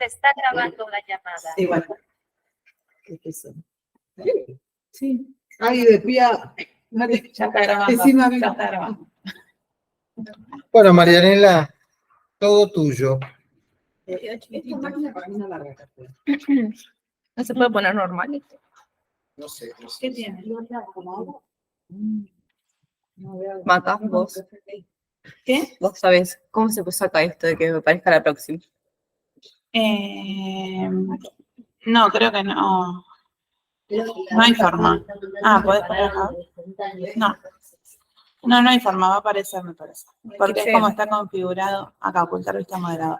Se está grabando la llamada. Sí, bueno. ¿Qué es eso? Sí. Ay, decía. Ya está grabando. Encima Ya está grabando. Bueno, Marianela, todo tuyo. No se puede poner normal esto. No sé. ¿Qué tiene? Maca, vos. ¿Qué? Vos sabés cómo se saca esto de que me parezca la próxima. No, creo que no. No hay forma. Ah, ¿podés poner acá? No. No hay forma, va a aparecer, me parece. Porque es como está configurado. Acá, ocultar vista de moderador.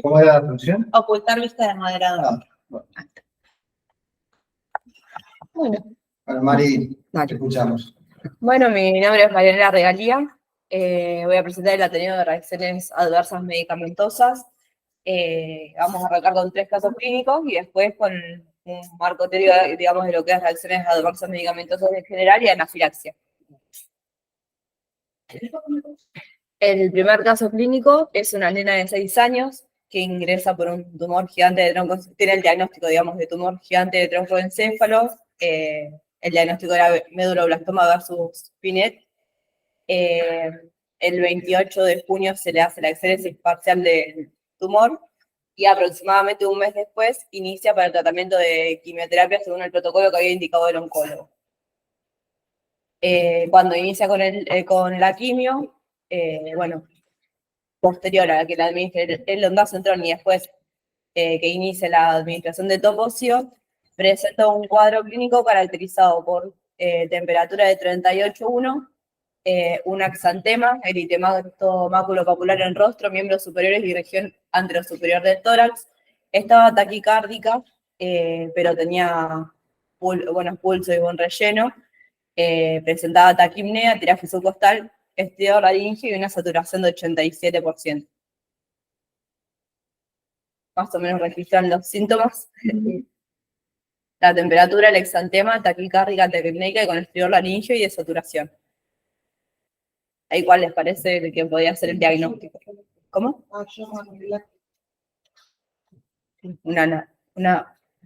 ¿Cómo era la función? Ocultar vista de moderador. Bueno, Bueno, Mari, dale. te escuchamos. Bueno, mi nombre es Marianela Regalía. Voy a presentar el Ateneo de Reacciones Adversas Medicamentosas. Vamos a arrancar con 3 casos clínicos y después con un marco teórico, digamos, de lo que es reacciones adversas medicamentosas en general y anafilaxia. El primer caso clínico es una nena de 6 años que ingresa por un tumor gigante de tronco, tiene el diagnóstico, digamos, de tumor gigante de troncoencéfalo. El diagnóstico era meduloblastoma versus Pinet. El 28 de junio se le hace la exéresis parcial del tumor y aproximadamente un mes después inicia para el tratamiento de quimioterapia según el protocolo que había indicado el oncólogo. Cuando inicia con la quimio, bueno, posterior a que le administre el ondansetron y después que inicie la administración de topocio, presenta un cuadro clínico caracterizado por temperatura de 38,1, un axantema, eritemato maculopapular en rostro, miembros superiores y región anterosuperior del tórax. Estaba taquicárdica, pero tenía buenos pulsos y buen relleno. Presentaba taquipnea, tiraje costal, estridor laringio y una saturación de 87%. Más o menos registran los síntomas. La temperatura, el exantema, taquicárdica, taquipneica y con estridor laringio y de saturación. ¿Ahí cuál les parece que podía ser el diagnóstico? ¿Cómo? Una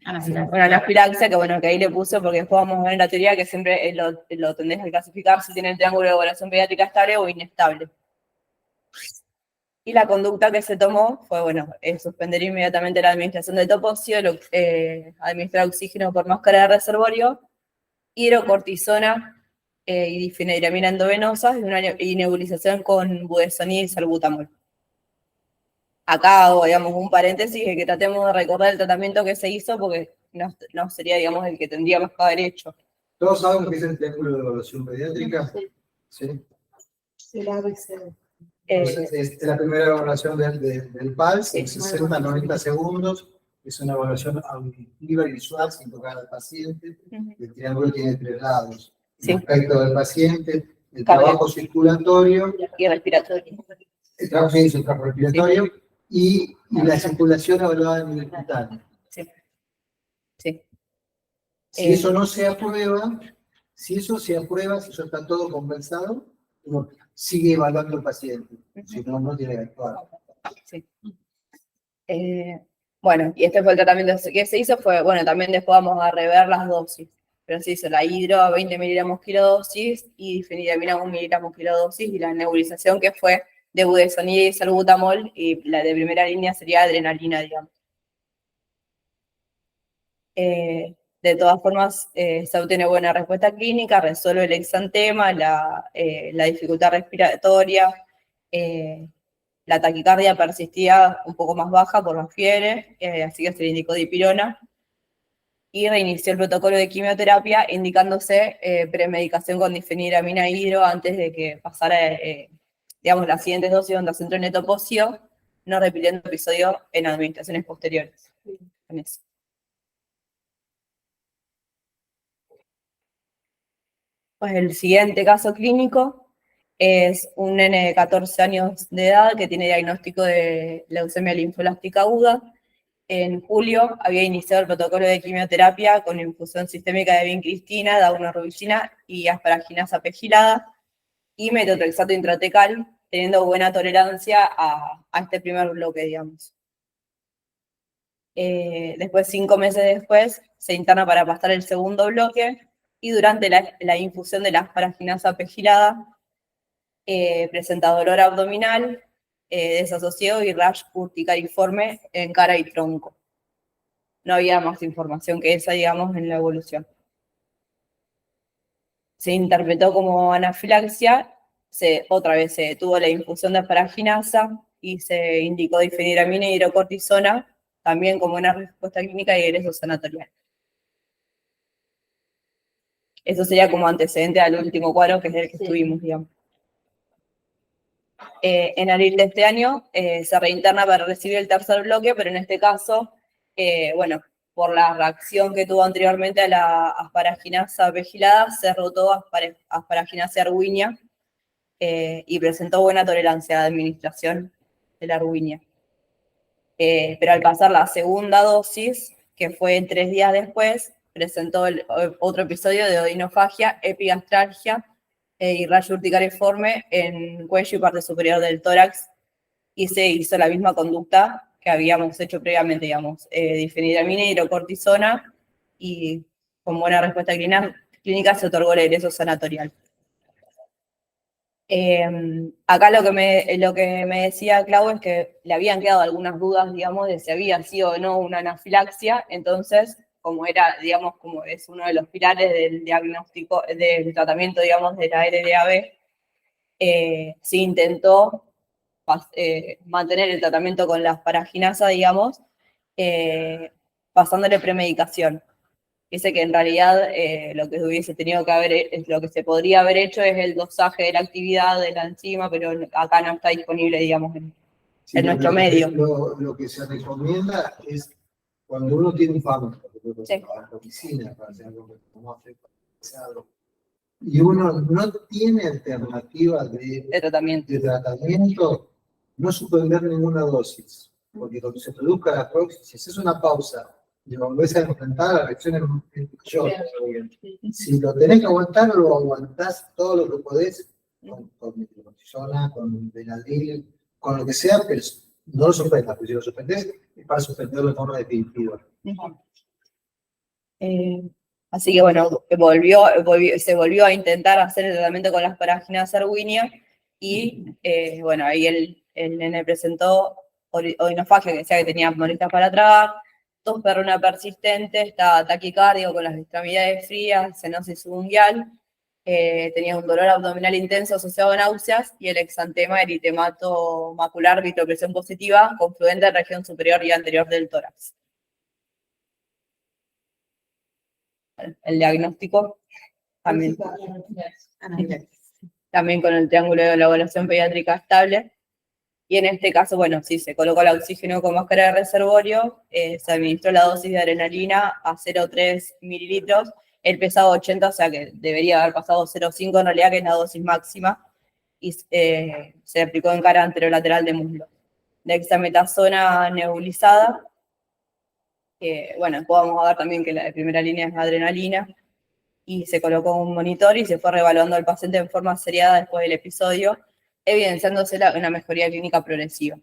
anafilaxia, que bueno, que ahí le puso porque después vamos a ver en la teoría que siempre lo tendés a clasificar si tiene el triángulo de evaluación pediátrica estable o inestable. Y la conducta que se tomó fue, bueno, suspender inmediatamente la administración de topocio, administrar oxígeno por máscara de reservorio, hidrocortisona y difenhidramina endovenosa y nebulización con budesonida y salbutamol. Acá hago, digamos, un paréntesis de que tratemos de recordar el tratamiento que se hizo porque no sería, digamos, el que tendríamos que haber hecho. ¿Todos saben qué es el triángulo de evaluación pediátrica? Sí. Es la primera evaluación del PALS, en 60 a 90 segundos. Es una evaluación auditiva y visual sin tocar al paciente. El triángulo tiene 3 lados. El aspecto del paciente, el trabajo circulatorio Y respiratorio. el trabajo respiratorio y la circulación evaluada en nivel cutáneo. Sí. Si eso no se aprueba, si eso está todo conversado, uno sigue evaluando al paciente. Si no, no tiene que actuar. Sí. Bueno, y este fue el tratamiento que se hizo, bueno, también después vamos a rever las dosis. Pero se hizo la hidro a 20 miligramos kilodosis y difenhidramina a 1 miligramo kilodosis y la nebulización que fue de budesonida y salbutamol y la de primera línea sería adrenalina, digamos. De todas formas, se obtiene buena respuesta clínica, resuelve el exantema, la dificultad respiratoria, la taquicardia persistía un poco más baja por las fiebres, así que se le indicó dipirona. Y reinició el protocolo de quimioterapia, indicándose premedicación con difenhidramina hidro antes de que pasara, digamos, las siguientes dosis de ondansetron y topocio, no repitiendo episodio en administraciones posteriores. Con eso. Pues el siguiente caso clínico es un nene de 14 años de edad que tiene diagnóstico de leucemia linfoblástica aguda. En julio había iniciado el protocolo de quimioterapia con infusión sistémica de vincristina, daunorubicina y asparaginasa pegilada y metotrexato intratecal, teniendo buena tolerancia a este primer bloque, digamos. Después, 5 meses después, se interna para pasar el segundo bloque y durante la infusión de la asparaginasa pegilada presenta dolor abdominal, desasosiego y rash urticariforme en cara y tronco. No había más información que esa, digamos, en la evolución. Se interpretó como anafilaxia, otra vez se detuvo la infusión de asparaginasa y se indicó difeniramina y hidrocortisona, también como una respuesta clínica y egreso sanatorial. Eso sería como antecedente al último cuadro, que es el que estuvimos, digamos. En abril de este año se reinterna para recibir el tercer bloque, pero en este caso, bueno, por la reacción que tuvo anteriormente a la asparaginasa pegilada, se rotó asparaginasa argüinia y presentó buena tolerancia a la administración de la argüinia. Pero al pasar la segunda dosis, que fue 3 días después, presentó otro episodio de odinofagia, epigastralgia y rayo urticariforme en cuello y parte superior del tórax, y se hizo la misma conducta que habíamos hecho previamente, digamos, difeniramina y hidrocortisona, y con buena respuesta clínica se otorgó el egreso sanatorial. Acá lo que me decía Clau es que le habían quedado algunas dudas, digamos, de si había sido o no una anafilaxia. Entonces, como era, digamos, como es uno de los pilares del diagnóstico, del tratamiento, digamos, de la RDAB, se intentó mantener el tratamiento con la asparaginasa, digamos, pasándole premedicación. Dice que en realidad lo que hubiese tenido que haber, lo que se podría haber hecho es el dosaje de la actividad de la enzima, pero acá no está disponible, digamos, en nuestro medio. Lo que se recomienda es cuando uno tiene un fármaco, Sí. la medicina, para hacer algo como afecta y uno no tiene alternativa de tratamiento, no suspender ninguna dosis, porque cuando se produzca la próxima, si haces una pausa y volvés a enfrentar la reacción en mayor. Si lo tenés que aguantar, lo aguantás todo lo que podés, con microcortisona, con Benadryl, con lo que sea, pero no lo suspendas, porque si lo suspendés es para suspenderlo de forma definitiva. Así que bueno, se volvió a intentar hacer el tratamiento con la asparaginasa argüinia y bueno, ahí el nene presentó odinofagia, que decía que tenía molestias para tragar, tos perruna persistente, estaba taquicárdico con las extremidades frías, cenosis subungual, tenía un dolor abdominal intenso asociado a náuseas y el exantema eritemato macular vitropresión positiva confluente en la región superior y anterior del tórax. El diagnóstico también con el triángulo de evaluación pediátrica estable. Y en este caso, bueno, sí, se colocó el oxígeno con máscara de reservorio, se administró la dosis de adrenalina a 0,3 mililitros, él pesaba 80, o sea que debería haber pasado 0,5 en realidad, que es la dosis máxima, y se aplicó en cara anterolateral de muslo. Dexametasona nebulizada, bueno, podemos ver también que la de primera línea es adrenalina, y se colocó un monitor y se fue reevaluando al paciente en forma seriada después del episodio, evidenciándose una mejoría clínica progresiva.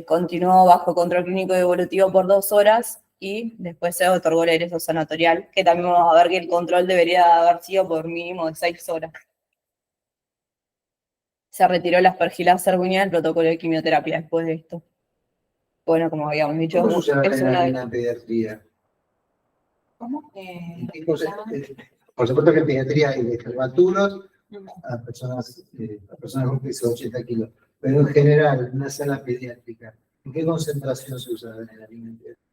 Continuó bajo control clínico y evolutivo por 2 horas y después se otorgó el egreso sanatorial, que también vamos a ver que el control debería haber sido por mínimo de 6 horas. Se retiró la aspergilasa argüinia del protocolo de quimioterapia después de esto. Bueno, como habíamos dicho, ¿Cómo se llama es la una adrenalina en pediatría? ¿Cómo? Por supuesto que en pediatría hay de prematuros a personas con peso de 80 kilos, pero en general, en una sala pediátrica, ¿en qué concentración se usa la adrenalina en pediatría?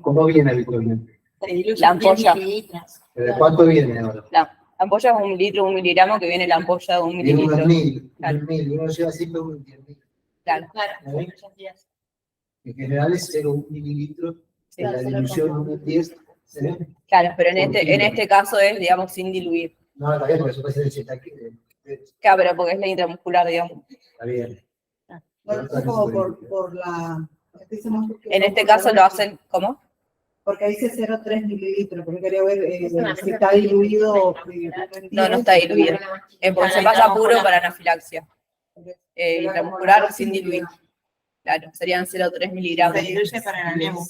¿Cómo viene habitualmente? La ampolla. ¿Pero cuánto viene ahora? La ampolla es 1 litro, 1 miligramo, que viene la ampolla de 1 Viene mililitro. unos 1000, Claro. 1000, uno lleva siempre unos 10.000. Claro. ¿Eh? En general es 0,1 mililitro, Sí. la dilución 1,10. ¿Eh? Claro, pero en este caso es, digamos, sin diluir. No, está bien, porque eso puede ser 80 kilos. Claro, pero porque es la intramuscular, digamos. Está bien. Bueno, es como por la... En este caso lo hacen, ¿cómo? Porque dice 0,3 mililitros, porque quería ver si está diluido. No, no está diluido. Porque se pasa puro para anafilaxia. Intramuscular sin diluir. Claro, serían 0,3 miligramos. Se diluye para la nemo.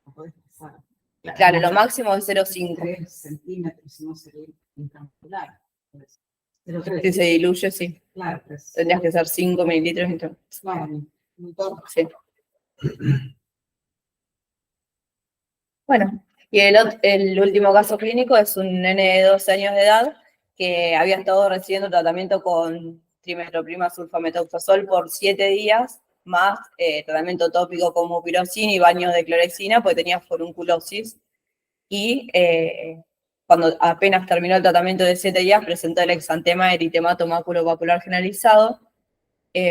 No podés pasar. Claro, lo máximo es 0,5. 3 centímetros, si no sería intramuscular. Pero Si 3, se diluye, sí. claro, 3. Tendrías que ser 5 mililitros. Entonces, Claro, un torno. sí. Bueno, y el último caso clínico es un nene de 12 años de edad que había estado recibiendo tratamiento con trimetroprima sulfamethoxazol por 7 días, más tratamiento tópico con mupirocin y baños de clorexina, porque tenía forunculosis. Y cuando apenas terminó el tratamiento de 7 días, presentó el exantema eritemato maculopapular generalizado,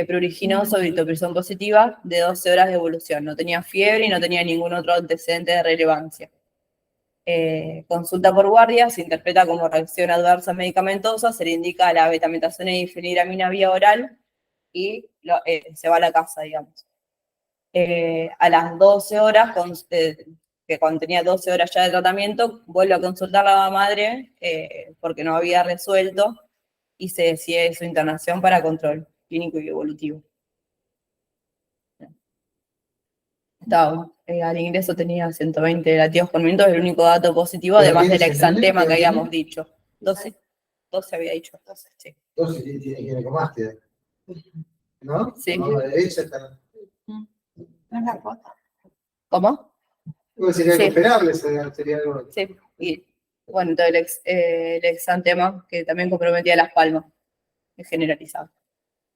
pruriginoso, bitoprisón positiva, de 12 horas de evolución. No tenía fiebre y no tenía ningún otro antecedente de relevancia. Consulta por guardia, se interpreta como reacción adversa medicamentosa, se le indica la betametasona y feniramina vía oral y se va a la casa, digamos. A las 12 horas, que cuando tenía 12 horas ya de tratamiento, vuelve a consultar a la madre porque no había resuelto y se decide su internación para control clínico y evolutivo. Al ingreso tenía 120 latidos por minuto, es el único dato positivo, ¿Pero además del tienes el exantema nene? que habíamos dicho. 12 había dicho. 12, sí. Entonces tiene que mástia, ¿no? Sí. No, la derecha está. No es la cuota. ¿Cómo? Pues sería Sí. operable, sería algo. Sí. Y bueno, entonces el exantema que también comprometía las palmas, es generalizado.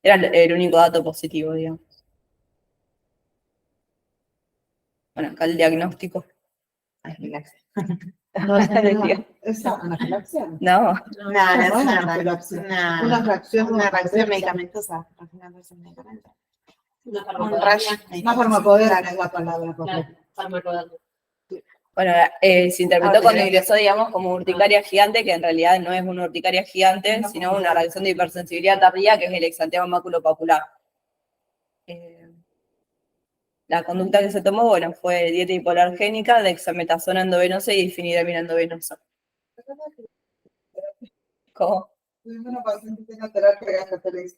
Era el único dato positivo, digamos. Bueno, acá el diagnóstico. No, ¿esa anafilaxia? No, No, no es es una anafilaxia. una Una reacción medicamentosa. Una reacción medicamentosa. Una Un farmacodopsia. rayo. Más farmacodémica es la palabra correcta. Claro, farmacodopsia. bueno, se interpretó cuando ingresó, digamos, como urticaria gigante, que en realidad no es una urticaria gigante, sino una reacción de hipersensibilidad tardía, que es el exantema maculopapular. La conducta que se tomó, bueno, fue dieta hipoalergénica, dexametasona endovenosa y difenhidramina endovenosa. ¿Cómo? Una paciente que tenga terapia gastroenteritis,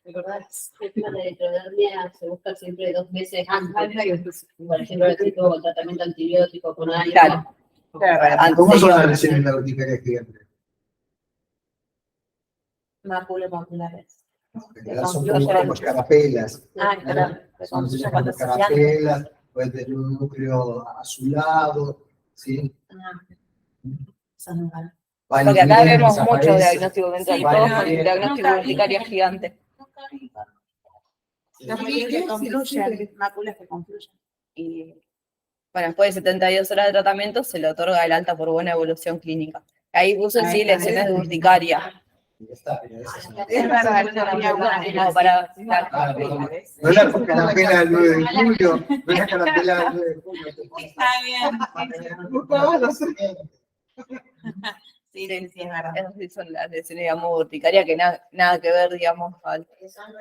¿Recordás? El tema de electrodermia se busca siempre 2 meses antes. Por ejemplo, el tipo de tratamiento antibiótico con algo. Claro. ¿Cómo son las Anterior. lesiones de la urticaria gigante? Maculopapulares. En realidad son como escarapelas. Ah, claro. Son como escarapelas, pueden tener un núcleo azulado, ¿sí? Porque acá vemos muchos diagnósticos diagnósticos dentro del todo, el diagnóstico de urticaria gigante. Los que confluyen, máculas que confluyen. Y bueno, después de 72 horas de tratamiento se le otorga el alta por buena evolución clínica. Ahí puso sí lesiones de urticaria. Es verdad, no había una. No, para, No es la carapela del 9 de julio, no es la carapela del 9 de julio. Está bien. Sí, sí, sí, es verdad. esas sí son las lesiones, digamos, urticarias que nada que ver, digamos, al exantema.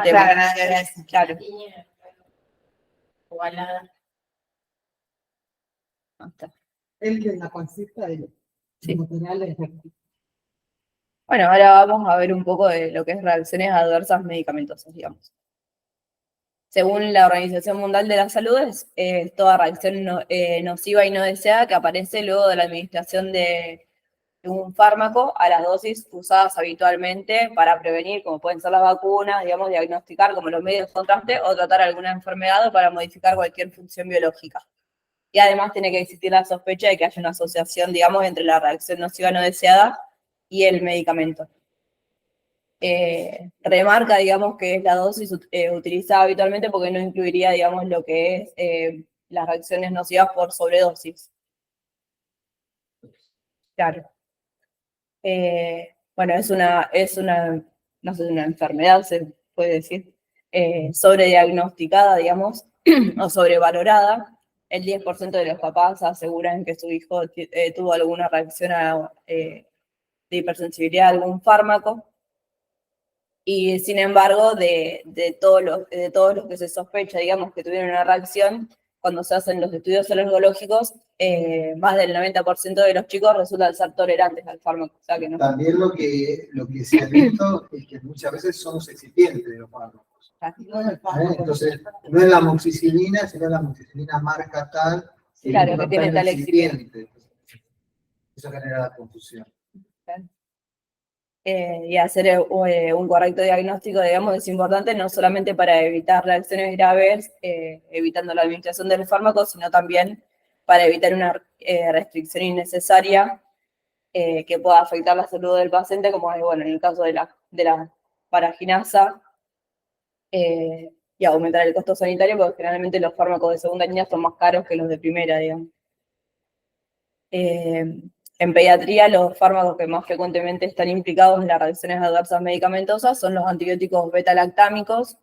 Claro, nada que ver. Claro. Ovalada. Ahí está. El de la pancita de Sí. materiales. Bueno, ahora vamos a ver un poco de lo que es reacciones adversas medicamentosas, digamos. Según la Organización Mundial de la Salud, es toda reacción nociva y no deseada que aparece luego de la administración de un fármaco a las dosis usadas habitualmente para prevenir, como pueden ser las vacunas, digamos, diagnosticar como los medios de contraste o tratar alguna enfermedad o para modificar cualquier función biológica. Y además tiene que existir la sospecha de que haya una asociación, digamos, entre la reacción nociva no deseada y el medicamento. Remarca, digamos, que es la dosis utilizada habitualmente porque no incluiría, digamos, lo que es las reacciones nocivas por sobredosis. Claro. Bueno, no sé, una enfermedad, se puede decir, sobrediagnosticada, digamos, o sobrevalorada. El 10% de los papás aseguran que su hijo tuvo alguna reacción de hipersensibilidad a algún fármaco. Y sin embargo, de todos los que se sospecha, digamos, que tuvieron una reacción, cuando se hacen los estudios alergológicos, más del 90% de los chicos resultan ser tolerantes al fármaco. O sea que no. También lo que se ha visto es que muchas veces somos excipientes de los fármacos. Entonces, no es la amoxicilina, sino la amoxicilina marca tal. Claro, que tiene tal excipiente. Eso genera la confusión. Y hacer un correcto diagnóstico, digamos, es importante no solamente para evitar reacciones graves, evitando la administración del fármaco, sino también para evitar una restricción innecesaria que pueda afectar la salud del paciente, como es, bueno, en el caso de la paraginasa, y aumentar el costo sanitario, porque generalmente los fármacos de segunda línea son más caros que los de primera, digamos. En pediatría, los fármacos que más frecuentemente están implicados en las reacciones adversas medicamentosas son los antibióticos beta-lactámicos,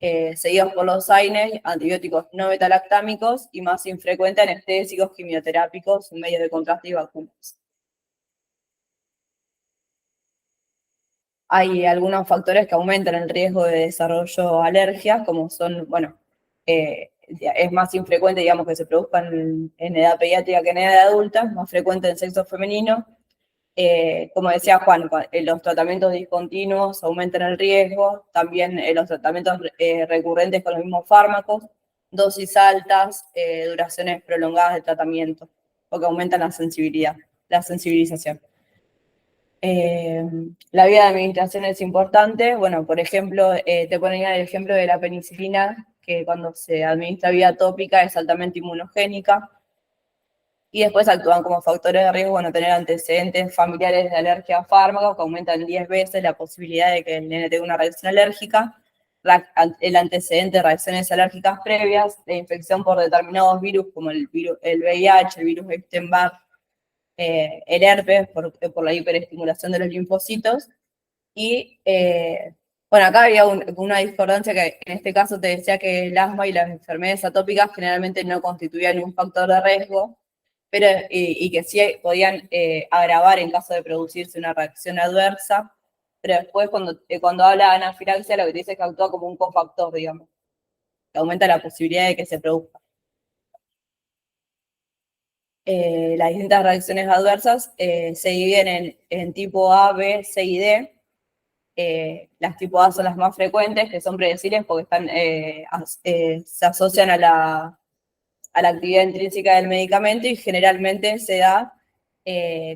seguidos por los AINES, antibióticos no beta-lactámicos, y más infrecuente anestésicos, quimioterápicos, medios de contraste y vacunas. Hay algunos factores que aumentan el riesgo de desarrollo de alergias, como son, bueno, es más infrecuente, digamos, que se produzcan en edad pediátrica que en edad adulta, más frecuente en sexo femenino. Como decía Juan, los tratamientos discontinuos aumentan el riesgo, también los tratamientos recurrentes con los mismos fármacos, dosis altas, duraciones prolongadas de tratamiento, porque aumentan la sensibilización. La vía de administración es importante. Bueno, por ejemplo, te ponen el ejemplo de la penicilina, que cuando se administra vía tópica es altamente inmunogénica. Y después actúan como factores de riesgo, bueno, tener antecedentes familiares de alergia a fármacos, que aumentan 10 veces la posibilidad de que el nene tenga una reacción alérgica. El antecedente de reacciones alérgicas previas, de infección por determinados virus, como el VIH, el virus Epstein-Barr, el herpes por la hiperestimulación de los linfocitos. Y bueno, acá había una discordancia que en este caso te decía que el asma y las enfermedades atópicas generalmente no constituían un factor de riesgo, pero y que sí podían agravar en caso de producirse una reacción adversa, pero después cuando habla de anafilaxia lo que te dice es que actúa como un cofactor, digamos, que aumenta la posibilidad de que se produzca. Las distintas reacciones adversas se dividen en tipo A, B, C y D. Las tipo A son las más frecuentes, que son predecibles porque se asocian a la actividad intrínseca del medicamento y generalmente se da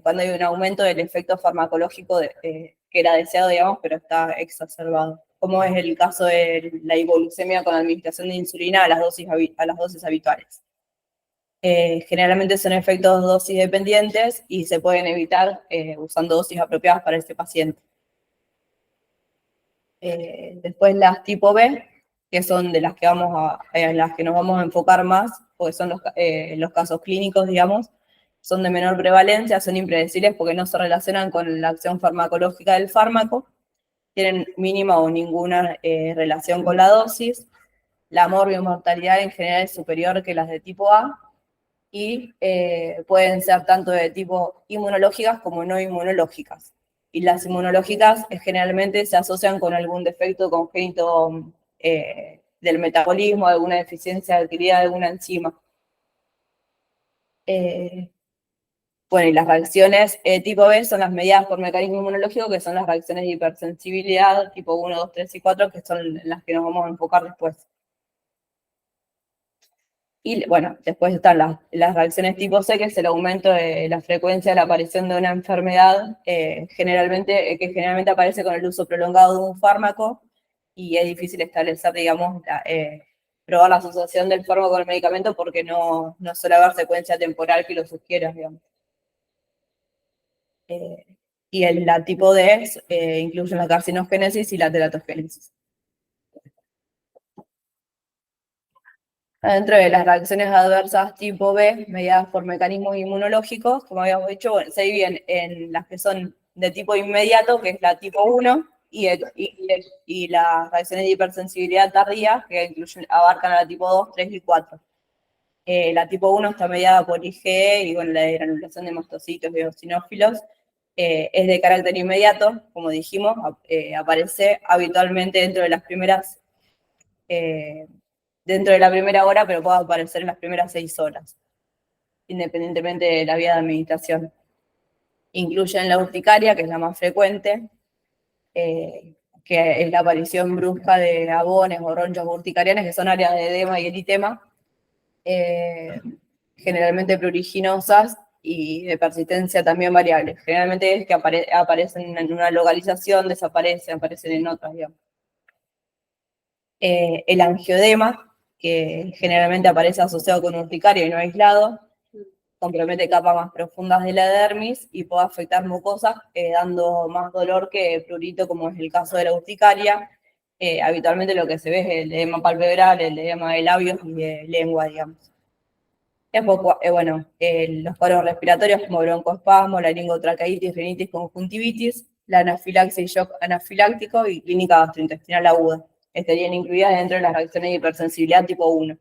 cuando hay un aumento del efecto farmacológico que era deseado, digamos, pero está exacerbado, como es el caso de la hipoglucemia con administración de insulina a las dosis habituales. Generalmente son efectos dosis dependientes y se pueden evitar usando dosis apropiadas para este paciente. Después las tipo B, que son de las que en las que nos vamos a enfocar más, porque son los casos clínicos, digamos, son de menor prevalencia, son impredecibles porque no se relacionan con la acción farmacológica del fármaco, tienen mínima o ninguna relación con la dosis, la mortalidad en general es superior que las de tipo A, y pueden ser tanto de tipo inmunológicas como no inmunológicas. Y las inmunológicas generalmente se asocian con algún defecto congénito del metabolismo, alguna deficiencia adquirida de alguna enzima. Bueno, y las reacciones tipo B son las mediadas por mecanismo inmunológico, que son las reacciones de hipersensibilidad tipo 1, 2, 3 y 4, que son las que nos vamos a enfocar después. Y bueno, después están las reacciones tipo C, que es el aumento de la frecuencia de la aparición de una enfermedad, que generalmente aparece con el uso prolongado de un fármaco, y es difícil establecer, digamos, probar la asociación del fármaco con el medicamento porque no suele haber secuencia temporal que lo sugiera, digamos. Y la tipo D incluye la carcinogénesis y la teratogénesis. Dentro de las reacciones adversas tipo B, mediadas por mecanismos inmunológicos, como habíamos dicho, bueno, se dividen en las que son de tipo inmediato, que es la tipo 1, y las reacciones de hipersensibilidad tardía, que abarcan a la tipo 2, 3 y 4. La tipo 1 está mediada por IgE y bueno, la granulación de mastocitos y eosinófilos es de carácter inmediato, como dijimos, aparece habitualmente dentro de la primera hora, pero puede aparecer en las primeras 6 horas, independientemente de la vía de administración. Incluyen la urticaria, que es la más frecuente, que es la aparición brusca de abones o ronchas urticarianas, que son áreas de edema y eritema, generalmente pruriginosas y de persistencia también variable. Generalmente es que aparecen en una localización, desaparecen, aparecen en otras, digamos. El angioedema, que generalmente aparece asociado con urticaria y no aislado, compromete capas más profundas de la dermis y puede afectar mucosas, dando más dolor que prurito, como es el caso de la urticaria. Habitualmente lo que se ve es el edema palpebral, el edema de labios y de lengua, digamos. Después, los cuadros respiratorios como broncoespasmo, laringotraqueitis, rinitis, conjuntivitis, la anafilaxis y shock anafiláctico y clínica gastrointestinal aguda. Estarían incluidas dentro de las reacciones de hipersensibilidad tipo 1.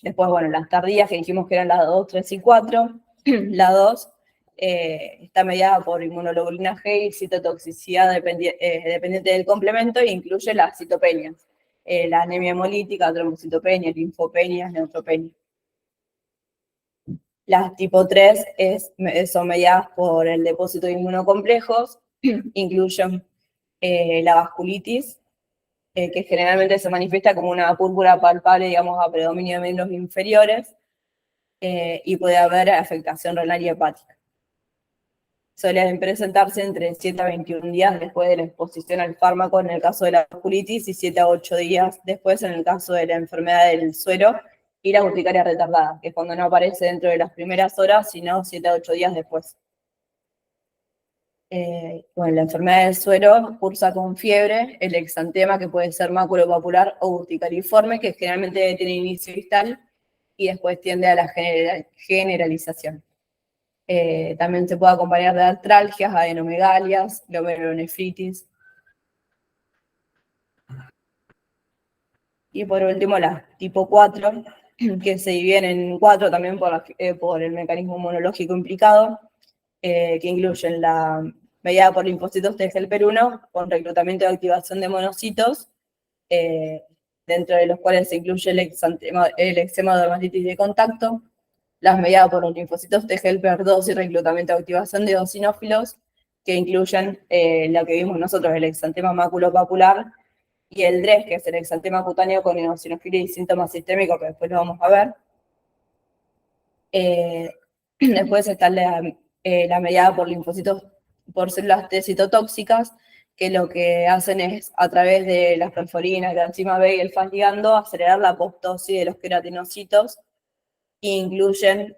Después, las tardías que dijimos que eran las 2, 3 y 4. La 2 está mediada por inmunoglobulina G y citotoxicidad dependiente del complemento e incluye las citopenias, la anemia hemolítica, trombocitopenia, linfopenias, neutropenia. Las tipo 3 son mediadas por el depósito de inmunocomplejos, incluyen la vasculitis, que generalmente se manifiesta como una púrpura palpable, digamos, a predominio de miembros inferiores, y puede haber afectación renal y hepática. Suelen presentarse entre 7 a 21 días después de la exposición al fármaco en el caso de la vasculitis y 7 a 8 días después en el caso de la enfermedad del suero y la urticaria retardada, que es cuando no aparece dentro de las primeras horas, sino 7 a 8 días después. La enfermedad del suero cursa con fiebre, el exantema, que puede ser maculopapular o urticariforme, que generalmente tiene inicio distal y después tiende a la generalización. También se puede acompañar de artralgias, adenomegalias, glomerulonefritis. Y por último, las tipo 4, que se dividen en 4 también por el mecanismo inmunológico implicado, que incluyen la mediada por linfocitos T helper 1 con reclutamiento y activación de monocitos, dentro de los cuales se incluye el eczema de dermatitis de contacto, las mediadas por los linfocitos T helper 2 y reclutamiento y activación de eosinófilos, que incluyen lo que vimos nosotros, el exantema maculopapular, y el DRES, que es el exantema cutáneo con eosinofilia y síntomas sistémicos, que después lo vamos a ver. Después está la mediada por linfocitos, por células T citotóxicas, que lo que hacen es, a través de las perforinas, la enzima B y el FAS ligando, acelerar la apoptosis de los queratinocitos, e incluyen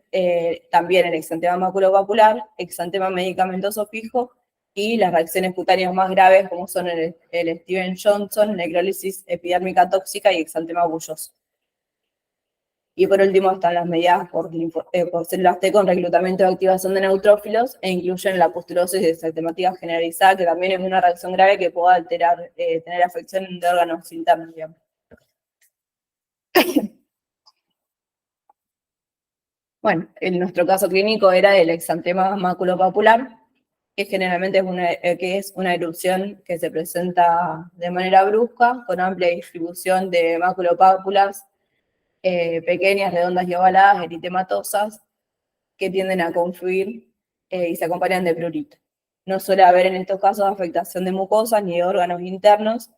también el exantema maculopapular, exantema medicamentoso fijo, y las reacciones cutáneas más graves, como son el Steven-Johnson, necrólisis epidérmica tóxica y exantema bulloso. Y por último están las mediadas por células T con reclutamiento y activación de neutrófilos, e incluyen la pustulosis desactivativa generalizada, que también es una reacción grave que puede alterar, tener afección de órganos internos, digamos. Bueno, en nuestro caso clínico era el exantema maculopapular, que generalmente es una erupción que se presenta de manera brusca, con amplia distribución de maculopápulas pequeñas, redondas y ovaladas, eritematosas, que tienden a confluir y se acompañan de prurito. No suele haber en estos casos afectación de mucosas ni de órganos internos.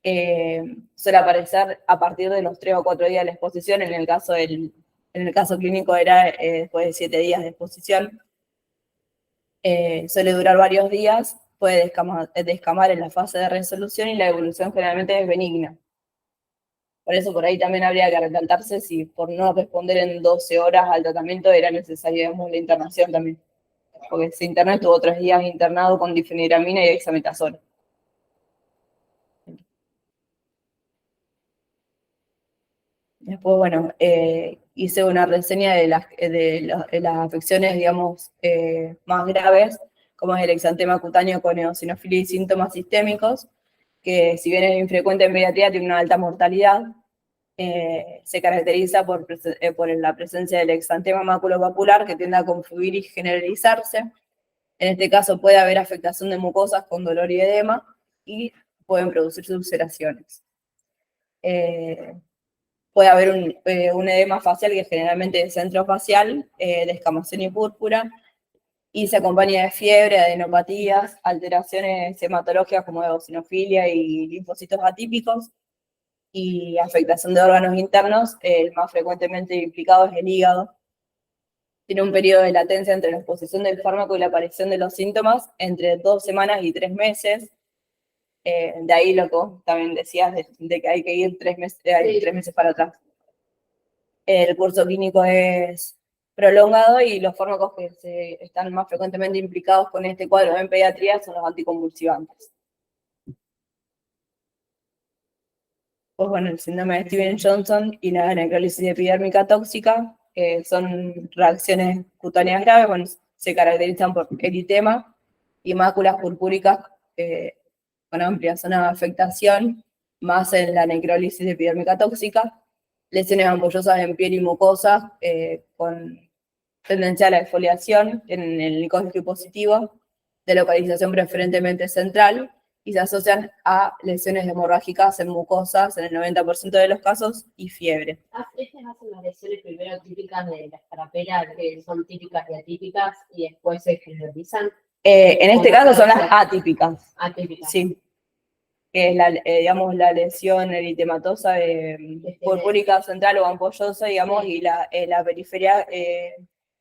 Suele aparecer a partir de los 3 o 4 días de la exposición. En el caso clínico era después de 7 días de exposición. Suele durar varios días, puede descamar en la fase de resolución y la evolución generalmente es benigna. Por eso por ahí también habría que replantearse si por no responder en 12 horas al tratamiento era necesaria, digamos, la internación también. Porque se internó, estuvo 3 días internado con difenidramina y dexametasona. Después, hice una reseña de las afecciones, digamos, más graves, como es el exantema cutáneo con eosinofilia y síntomas sistémicos, que si bien es infrecuente en pediatría, tiene una alta mortalidad. Se caracteriza por la presencia del exantema maculopapular, que tiende a confluir y generalizarse. En este caso puede haber afectación de mucosas con dolor y edema, y pueden producirse ulceraciones. Puede haber un edema facial, que generalmente es centrofacial, descamación y púrpura, y se acompaña de fiebre, adenopatías, alteraciones hematológicas como eosinofilia y linfocitos atípicos, y afectación de órganos internos. El más frecuentemente implicado es el hígado. Tiene un periodo de latencia entre la exposición del fármaco y la aparición de los síntomas entre 2 semanas y 3 meses. De ahí lo que vos también decías de que hay que ir 3 meses, Sí. 3 meses para atrás. El curso clínico es prolongado y los fármacos que están más frecuentemente implicados con este cuadro en pediatría son los anticonvulsivantes. Pues bueno, el síndrome de Stevens-Johnson y la necrólisis epidérmica tóxica son reacciones cutáneas graves, bueno, se caracterizan por eritema y máculas purpúricas con amplia zona de afectación, más en la necrólisis epidérmica tóxica, lesiones ampollosas en piel y mucosas con tendencia a la exfoliación en el licógeno positivo, de localización preferentemente central, y se asocian a lesiones hemorrágicas en mucosas en el 90% de los casos y fiebre. Estas hacen las lesiones primero típicas de la escarapela, que son típicas y atípicas, y después se generalizan. En este caso son las atípicas, Atípicas. sí, que es digamos, la lesión eritematosa purpúrica central o ampollosa, digamos, y la periferia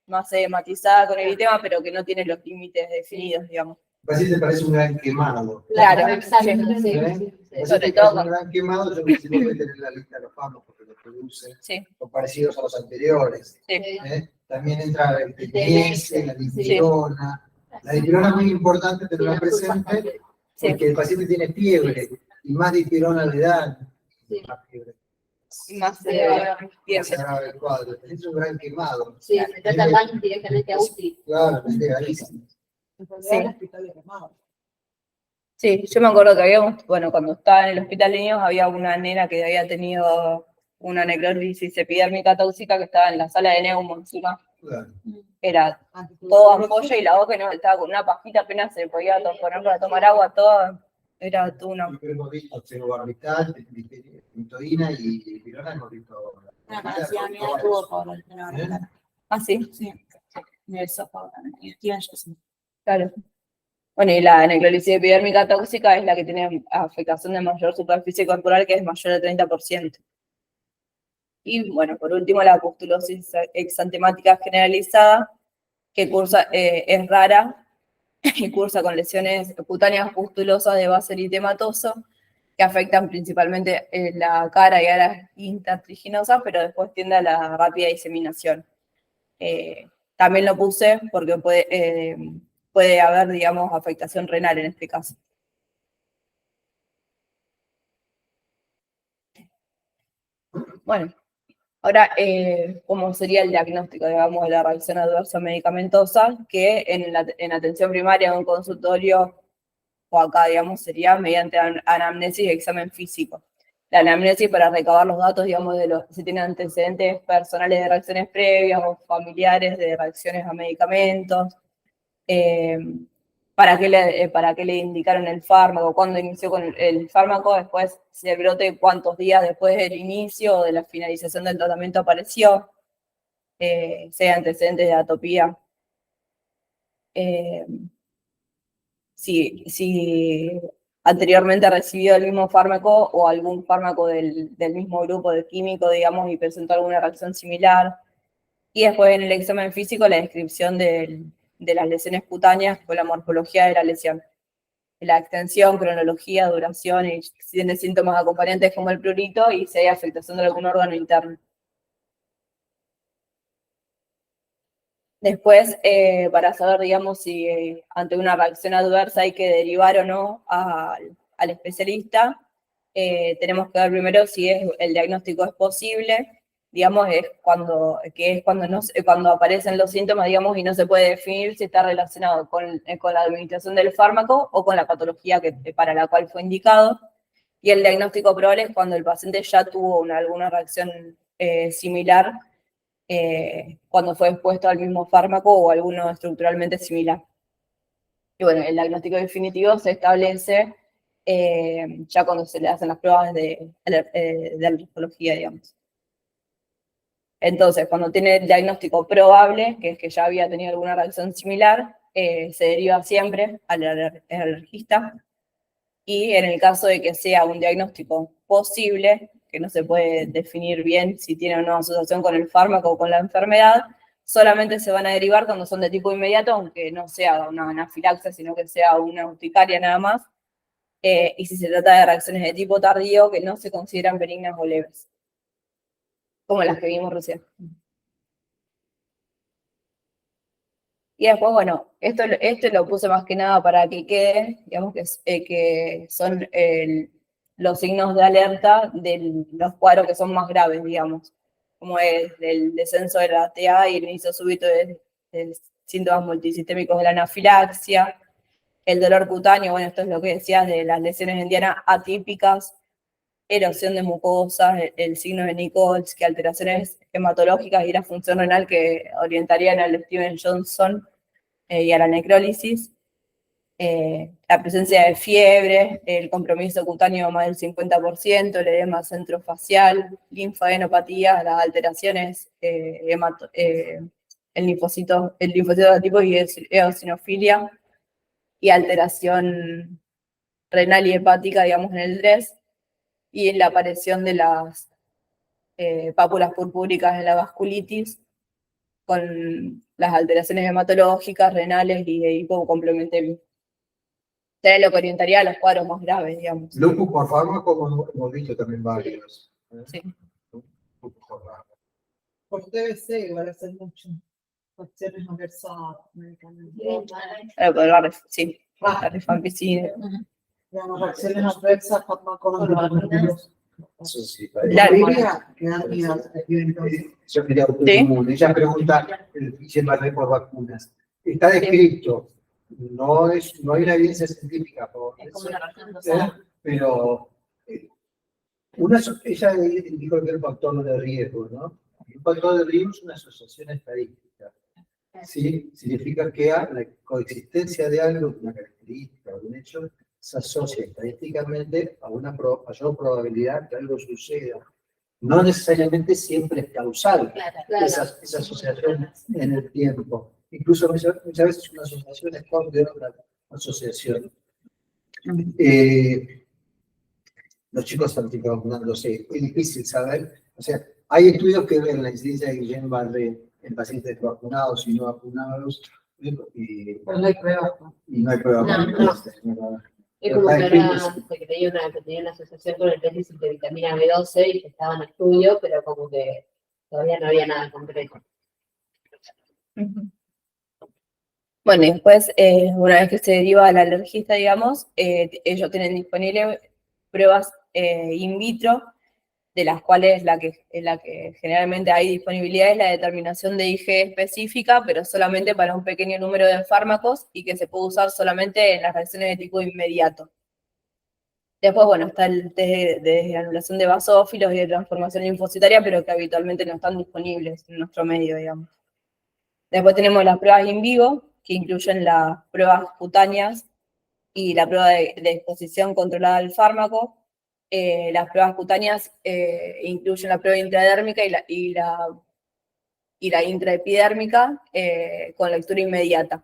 más edematizada con eritema, pero que no tiene los límites definidos, digamos. El paciente parece un gran quemado. Claro, exacto, sí. sí. ¿Eh? Sí. El paciente Sobre parece todo. un gran quemado, yo creo que puede tener la lista de los fármacos que lo produce, Sí, son parecidos a los anteriores. sí. ¿Eh? También entra el TNS, la Sí. dipirona. La dipirona es muy importante tenerla presente Sí. porque el paciente tiene fiebre y más dipirona le dan. Sí. Más fiebre. Más Sí, fiebre. Se agrava el cuadro. Es un gran quemado. Sí, se tratan daños directamente a UCI. Claro, es legalísimo. Sí. El hospital de Ramado. Sí, yo me acuerdo que habíamos, bueno, cuando estaba en el hospital de niños había una nena que había tenido una necrosis epidérmica tóxica que estaba en la sala de neumo encima. Claro. Era todo ampolla y la boca no estaba con una pajita, apenas se podía poner para tomar agua, todo, era todo una... Pero hemos visto celobarbital, triptoína y dipirona, hemos visto. Sí, a mí me tuvo por el Ah, sí, Sí, de eso también. Y Steven Johnson. claro. Bueno, y la necrosis epidérmica tóxica es la que tiene afectación de mayor superficie corporal, que es mayor del 30%. Y bueno, por último, la pustulosis exantemática generalizada, que es rara y cursa con lesiones cutáneas pustulosas de base eritematoso, que afectan principalmente la cara y áreas intertriginosas, pero después tiende a la rápida diseminación. También lo puse porque puede haber, digamos, afectación renal en este caso. Bueno, ahora, ¿cómo sería el diagnóstico, digamos, de la reacción adversa medicamentosa? Que en atención primaria o en consultorio, o acá, digamos, sería mediante anamnesis y examen físico. La anamnesis para recabar los datos, digamos, de si tienen antecedentes personales de reacciones previas o familiares de reacciones a medicamentos, para qué le indicaron el fármaco, cuándo inició con el fármaco, después si el brote cuántos días después del inicio o de la finalización del tratamiento apareció, si hay antecedentes de atopía. Si anteriormente recibió el mismo fármaco o algún fármaco del mismo grupo de químico, digamos, y presentó alguna reacción similar. Y después en el examen físico la descripción de las lesiones cutáneas con la morfología de la lesión. La extensión, cronología, duración, y si tiene síntomas acompañantes como el prurito y si hay afectación de algún órgano interno. Después, para saber, digamos, si ante una reacción adversa hay que derivar o no al especialista, tenemos que ver primero si el diagnóstico es posible, digamos, cuando aparecen los síntomas, digamos, y no se puede definir si está relacionado con la administración del fármaco o con la patología para la cual fue indicado. Y el diagnóstico probable es cuando el paciente ya tuvo alguna reacción similar, cuando fue expuesto al mismo fármaco o alguno estructuralmente similar. Y bueno, el diagnóstico definitivo se establece ya cuando se le hacen las pruebas de alergología, digamos. Entonces, cuando tiene el diagnóstico probable, que es que ya había tenido alguna reacción similar, se deriva siempre al alergista. Y en el caso de que sea un diagnóstico posible, que no se puede definir bien si tiene o no asociación con el fármaco o con la enfermedad, solamente se van a derivar cuando son de tipo inmediato, aunque no sea una anafilaxia, sino que sea una urticaria nada más. Y si se trata de reacciones de tipo tardío, que no se consideran benignas o leves, como las que vimos recién. Y después, bueno, esto lo puse más que nada para que quede, digamos que son los signos de alerta de los cuadros que son más graves, digamos, como es el descenso de la TA y el inicio súbito de síntomas multisistémicos de la anafilaxia, el dolor cutáneo, bueno, esto es lo que decías de las lesiones en diana atípicas, erosión de mucosas, el signo de Nichols, alteraciones hematológicas y la función renal que orientarían al Steven Johnson y a la necrólisis, la presencia de fiebre, el compromiso cutáneo más del 50%, el edema centrofacial, linfadenopatía, las alteraciones, el linfocito tipo y eosinofilia, y alteración renal y hepática, digamos, en el DRES, y la aparición de las pápulas purpúricas en la vasculitis, con las alteraciones hematológicas, renales y de hipocomplementemia. Sería lo que orientaría a los cuadros más graves, digamos. Lupus por fármaco, como hemos visto también varios. Sí. Lupus por fármaco. Por TBC, igual hace mucho. Cuestiones adversas, medicamentos. Sí, la rifampicina. Digamos, reacciones adversas, farmacológicas. Eso sí, yo quería ella pregunta el Guillain-Barré por vacunas. Está descrito, no hay una evidencia científica por Es eso, como una razón rosada. pero ella indicó que era un factor de riesgo, ¿no? Un factor de riesgo es una asociación estadística. Sí, significa que la coexistencia de algo, una característica o un hecho, se asocia estadísticamente a una mayor probabilidad que algo suceda. No necesariamente siempre es causal esa asociación en el tiempo. Incluso muchas veces una asociación es parte de otra asociación. Los chicos están vacunándose, es difícil saber. O sea, hay estudios que ven la incidencia de Guillain-Barré en pacientes vacunados y no vacunados. Pero no hay pruebas. Y no hay pruebas. No. Es como que ahora que tenía una asociación con el déficit de vitamina B12 y que estaba en estudio, pero como que todavía no había nada concreto. Bueno, y después, una vez que se deriva al alergista, digamos, ellos tienen disponibles pruebas in vitro, de las cuales la que generalmente hay disponibilidad es la determinación de IG específica, pero solamente para un pequeño número de fármacos y que se puede usar solamente en las reacciones de tipo inmediato. Después, bueno, está el test de anulación de basófilos y de transformación linfocitaria, pero que habitualmente no están disponibles en nuestro medio, digamos. Después tenemos las pruebas in vivo, que incluyen las pruebas cutáneas y la prueba de exposición controlada al fármaco. Las pruebas cutáneas incluyen la prueba intradérmica y la intraepidérmica con lectura inmediata.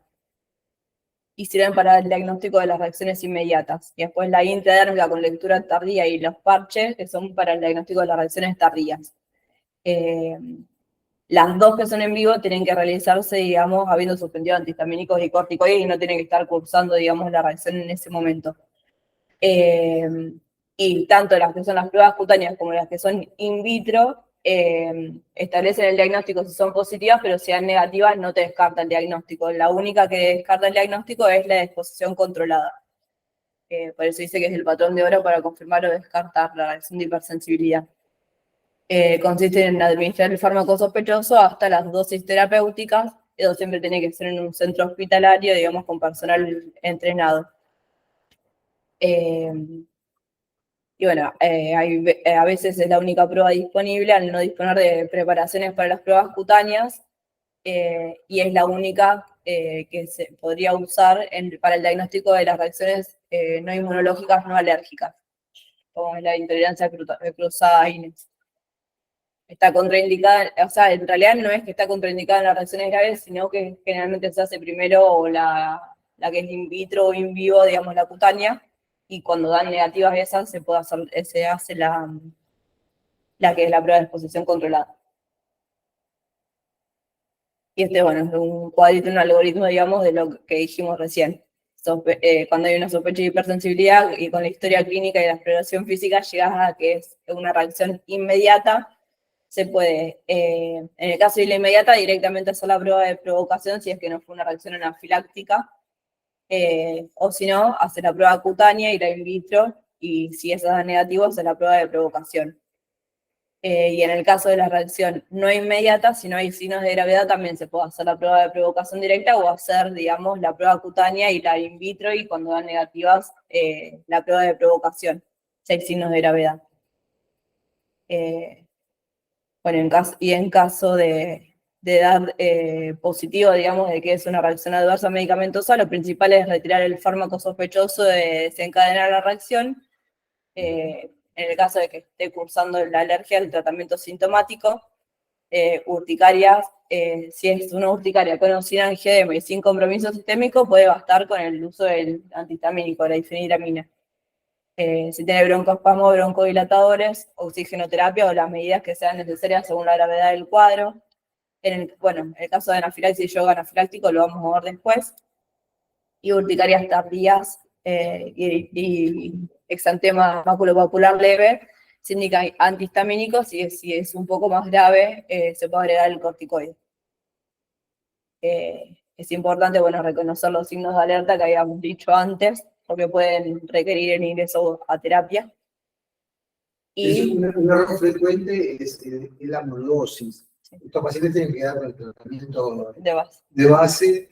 Y sirven para el diagnóstico de las reacciones inmediatas. Y después la intradérmica con lectura tardía y los parches, que son para el diagnóstico de las reacciones tardías. Las dos que son en vivo tienen que realizarse, digamos, habiendo suspendido antihistamínicos y corticoides y no tienen que estar cursando, digamos, la reacción en ese momento. Y tanto las que son las pruebas cutáneas como las que son in vitro establecen el diagnóstico si son positivas, pero si son negativas no te descarta el diagnóstico. La única que descarta el diagnóstico es la de exposición controlada. Por eso dice que es el patrón de oro para confirmar o descartar la reacción de hipersensibilidad. Consiste en administrar el fármaco sospechoso hasta las dosis terapéuticas. Eso siempre tiene que ser en un centro hospitalario, digamos, con personal entrenado. Y bueno, a veces es la única prueba disponible al no disponer de preparaciones para las pruebas cutáneas y es la única que se podría usar para el diagnóstico de las reacciones no inmunológicas no alérgicas, como es la intolerancia cruzada a INES. está contraindicada, o sea, en realidad no es que está contraindicada en las reacciones graves, sino que generalmente se hace primero la que es in vitro o in vivo, digamos, la cutánea, y cuando dan negativas esas se hace la que es la prueba de exposición controlada. Y bueno, es un cuadrito, un algoritmo, digamos, de lo que dijimos recién. Cuando hay una sospecha de hipersensibilidad y con la historia clínica y la exploración física llegas a que es una reacción inmediata, se puede, en el caso de la inmediata, directamente hacer la prueba de provocación si es que no fue una reacción anafiláctica, o si no, hacer la prueba cutánea, ir a in vitro, y si esa da negativo, hacer la prueba de provocación. Y en el caso de la reacción no inmediata, si no hay signos de gravedad, también se puede hacer la prueba de provocación directa o hacer, digamos, la prueba cutánea y la in vitro, y cuando dan negativas, la prueba de provocación, si hay signos de gravedad. Bueno, en caso de dar positivo, digamos, de que es una reacción adversa medicamentosa, lo principal es retirar el fármaco sospechoso de desencadenar la reacción. En el caso de que esté cursando la alergia, el tratamiento sintomático, urticarias, si es una urticaria con o sin angioedema y sin compromiso sistémico, puede bastar con el uso del antihistamínico, la difeniramina. Si tiene broncoespasmo, broncodilatadores, oxigenoterapia o las medidas que sean necesarias según la gravedad del cuadro. En el caso de anafilaxis y shock anafiláctico lo vamos a ver después. Y urticarias tardías y exantema maculopapular leve, se indica antihistamínico. Si es un poco más grave, se puede agregar el corticoide. Es importante, reconocer los signos de alerta que habíamos dicho antes, porque pueden requerir el ingreso a terapia. Un error frecuente es la amolosis. Estos pacientes tienen que dar el tratamiento de base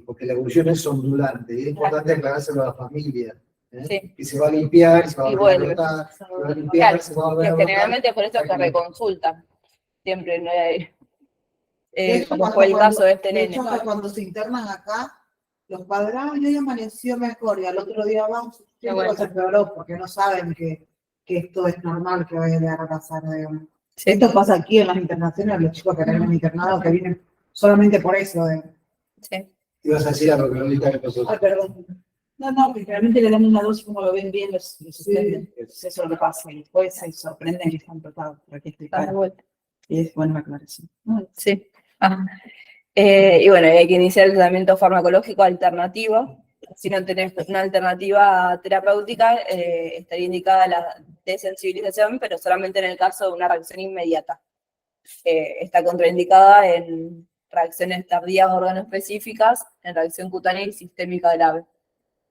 porque la evolución es ondulante. Es importante aclarárselo a la familia. Sí. Que se va a limpiar, se va a volver a vuelve. brotar, se va a limpiar, se va a volver a brotar. Generalmente por eso es que reconsultan. Siempre no hay, De hecho, como fue el caso de este de nene. hecho, cuando se internan acá, los padres, hoy amaneció mejor, y al otro día vamos, siempre se empeoró, porque no saben que esto es normal que vaya a llegar a pasar, digamos. Sí. Esto pasa aquí en las internaciones, los chicos que tenemos internados, que vienen solamente por eso. Sí. Ibas a decir algo, pero ahorita me pasó. Ay, perdón. No, que realmente le dan una dosis como lo ven bien, los suspenden. Sí. Eso es lo que pasa. Y después se sorprenden que están tratados por aquí explicar. Dale vuelta. Y es buena aclaración. Sí. Y hay que iniciar el tratamiento farmacológico alternativo. Si no tenés una alternativa terapéutica, estaría indicada la desensibilización, pero solamente en el caso de una reacción inmediata. Está contraindicada en reacciones tardías organoespecíficas, en reacción cutánea y sistémica grave.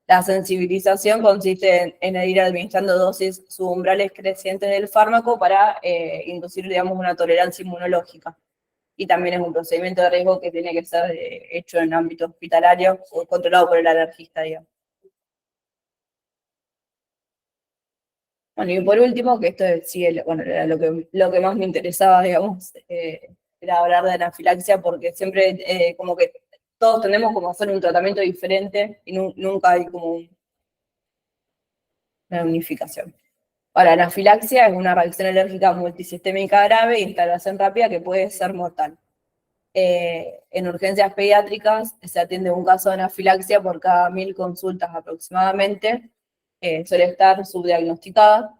La sensibilización consiste en ir administrando dosis subumbrales crecientes del fármaco para inducir, digamos, una tolerancia inmunológica. Y también es un procedimiento de riesgo que tiene que ser hecho en ámbito hospitalario o controlado por el alergista, digamos. Bueno, y por último, que esto era lo que más me interesaba, digamos, era hablar de anafilaxia, porque siempre como que todos tenemos como hacer un tratamiento diferente y nunca hay como una unificación. Ahora, anafilaxia es una reacción alérgica multisistémica grave e instalación rápida que puede ser mortal. En urgencias pediátricas se atiende un caso de anafilaxia por cada 1000 consultas aproximadamente. Suele estar subdiagnosticada.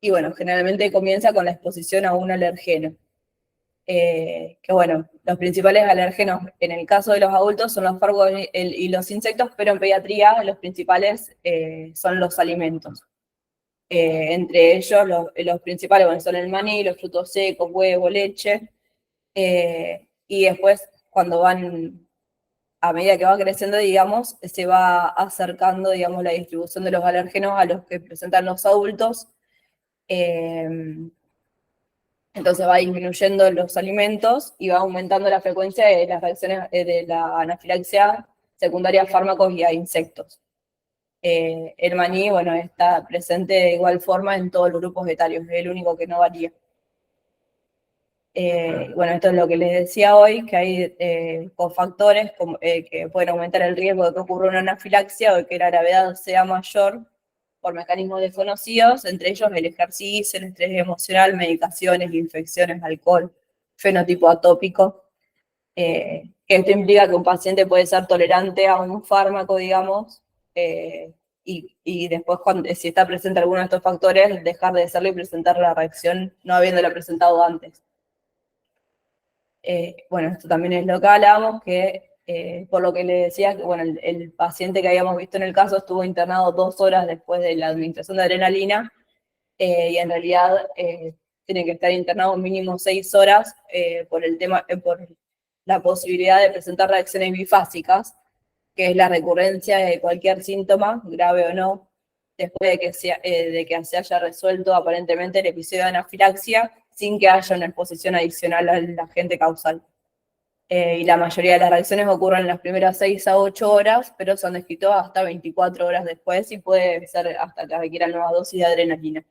Generalmente comienza con la exposición a un alergeno. Los principales alérgenos en el caso de los adultos son los fármacos y los insectos, pero en pediatría los principales son los alimentos. Entre ellos los principales son el maní, los frutos secos, huevo, leche, y después cuando a medida que va creciendo, digamos, se va acercando, digamos, la distribución de los alérgenos a los que presentan los adultos. Entonces va disminuyendo los alimentos y va aumentando la frecuencia de las reacciones de la anafilaxia secundaria a fármacos y a insectos. El maní, está presente de igual forma en todos los grupos etarios, es el único que no varía. Esto es lo que les decía hoy, que hay cofactores que pueden aumentar el riesgo de que ocurra una anafilaxia o de que la gravedad sea mayor, por mecanismos desconocidos, entre ellos el ejercicio, el estrés emocional, medicaciones, infecciones, alcohol, fenotipo atópico. Que esto implica que un paciente puede ser tolerante a un fármaco, digamos, y después, si está presente alguno de estos factores, dejar de serlo y presentar la reacción no habiéndola presentado antes. Bueno, esto también es lo que hablábamos, que por lo que le decía, que bueno, el paciente que habíamos visto en el caso estuvo internado 2 horas después de la administración de adrenalina, y en realidad tiene que estar internado mínimo 6 horas por la posibilidad de presentar reacciones bifásicas, que es la recurrencia de cualquier síntoma, grave o no, después de que se haya resuelto aparentemente el episodio de anafilaxia, sin que haya una exposición adicional al agente causal. Y la mayoría de las reacciones ocurren en las primeras 6 a 8 horas, pero son descritos hasta 24 horas después y puede ser hasta que requieran nuevas dosis de adrenalina.